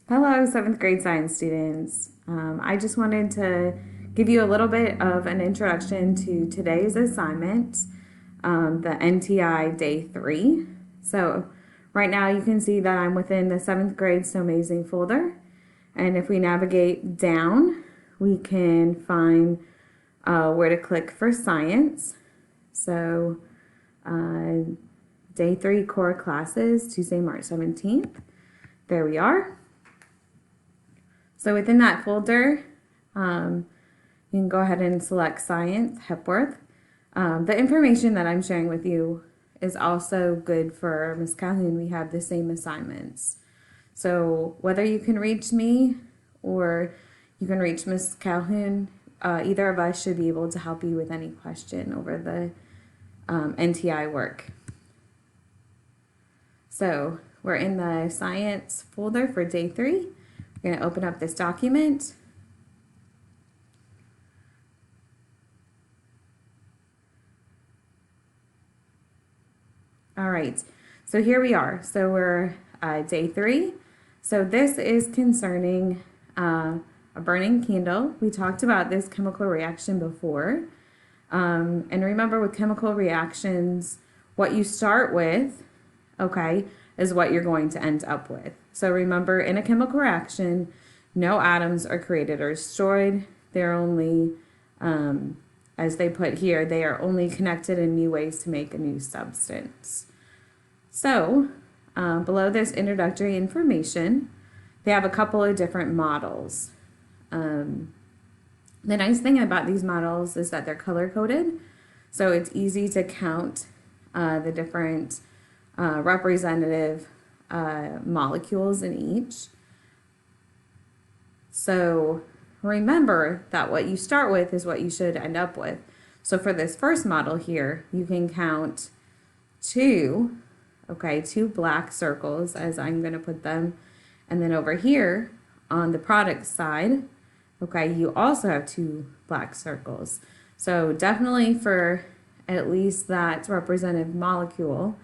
Hello, seventh grade science students. I just wanted to give you a little bit of an introduction to today's assignment, the NTI Day 3. So, right now you can see that I'm within the seventh grade So Amazing folder. And if we navigate down, we can find where to click for science. So, Day 3 core classes, Tuesday, March 17th. There we are. So within that folder, you can go ahead and select Science, Hepworth. The information that I'm sharing with you is also good for Ms. Calhoun. We have the same assignments. So whether you can reach me or you can reach Ms. Calhoun, either of us should be able to help you with any question over the NTI work. So we're in the Science folder for Day 3. We're going to open up this document. All right, so here we are. So we're Day 3. So this is concerning a burning candle. We talked about this chemical reaction before. And remember, with chemical reactions, what you start with, okay, is what you're going to end up with. So remember, in a chemical reaction, no atoms are created or destroyed. They're only, as they put here, they are only connected in new ways to make a new substance. So below this introductory information, they have a couple of different models. The nice thing about these models is that they're color-coded, so it's easy to count the different representative molecules in each. So remember that what you start with is what you should end up with. So for this first model here, you can count two black circles, as I'm going to put them. And then over here on the product side, you also have two black circles. So definitely for at least that representative molecule,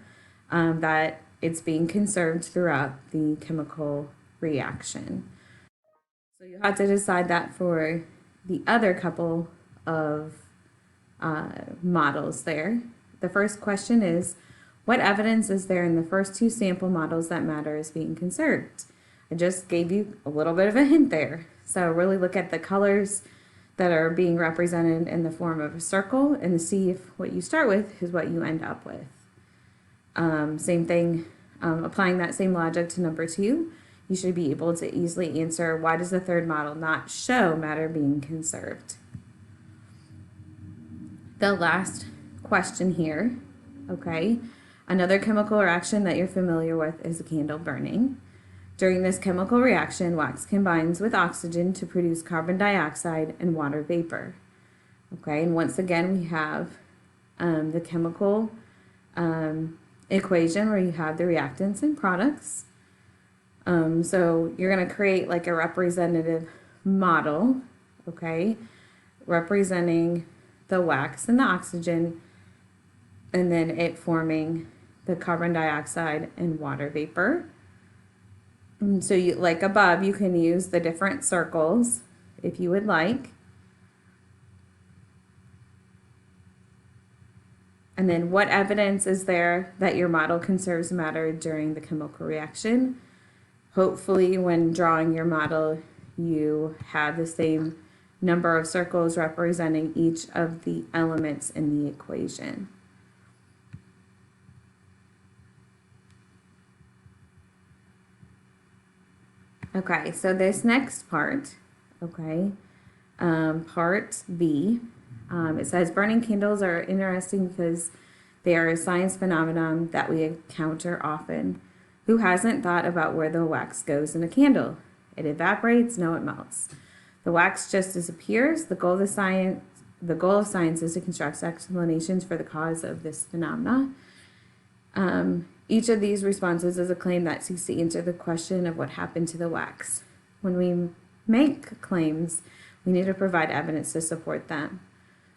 that it's being conserved throughout the chemical reaction. So you have to decide that for the other couple of models there. The first question is, what evidence is there in the first two sample models that matter is being conserved? I just gave you a little bit of a hint there. So really look at the colors that are being represented in the form of a circle and see if what you start with is what you end up with. Same thing, applying that same logic to number 2, you should be able to easily answer, why does the third model not show matter being conserved? The last question here, another chemical reaction that you're familiar with is a candle burning. During this chemical reaction, wax combines with oxygen to produce carbon dioxide and water vapor. And once again, we have the chemical equation where you have the reactants and products. So you're going to create like a representative model, representing the wax and the oxygen, and then it forming the carbon dioxide and water vapor. And so you, like above, you can use the different circles if you would like. And then what evidence is there that your model conserves matter during the chemical reaction? Hopefully when drawing your model, you have the same number of circles representing each of the elements in the equation. Okay, so this next part, part B, it says burning candles are interesting because they are a science phenomenon that we encounter often. Who hasn't thought about where the wax goes in a candle? It evaporates, no, it melts. The wax just disappears. The goal of science is to construct explanations for the cause of this phenomena. Each of these responses is a claim that seeks to answer the question of what happened to the wax. When we make claims, we need to provide evidence to support them.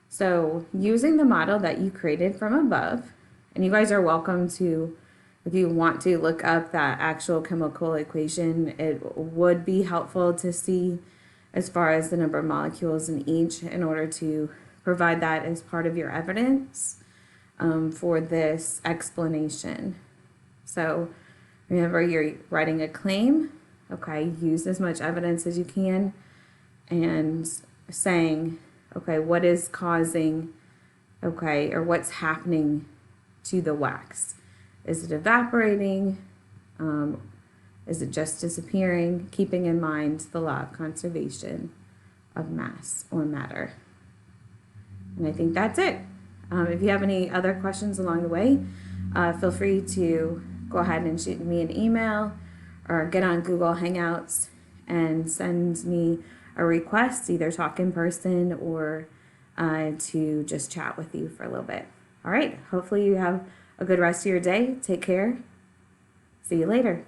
So using the model that you created from above, and you guys are welcome to If you want to look up that actual chemical equation, it would be helpful to see as far as the number of molecules in each in order to provide that as part of your evidence for this explanation. So remember, you're writing a claim, okay, use as much evidence as you can, and saying, okay, what is causing, okay, or what's happening to the wax? Is it evaporating? Is it just disappearing? Keeping in mind the law of conservation of mass or matter. And I think that's it. If you have any other questions along the way, feel free to go ahead and shoot me an email or get on Google Hangouts and send me a request, either talk in person or to just chat with you for a little bit. All right, hopefully you have a good rest of your day. Take care. See you later.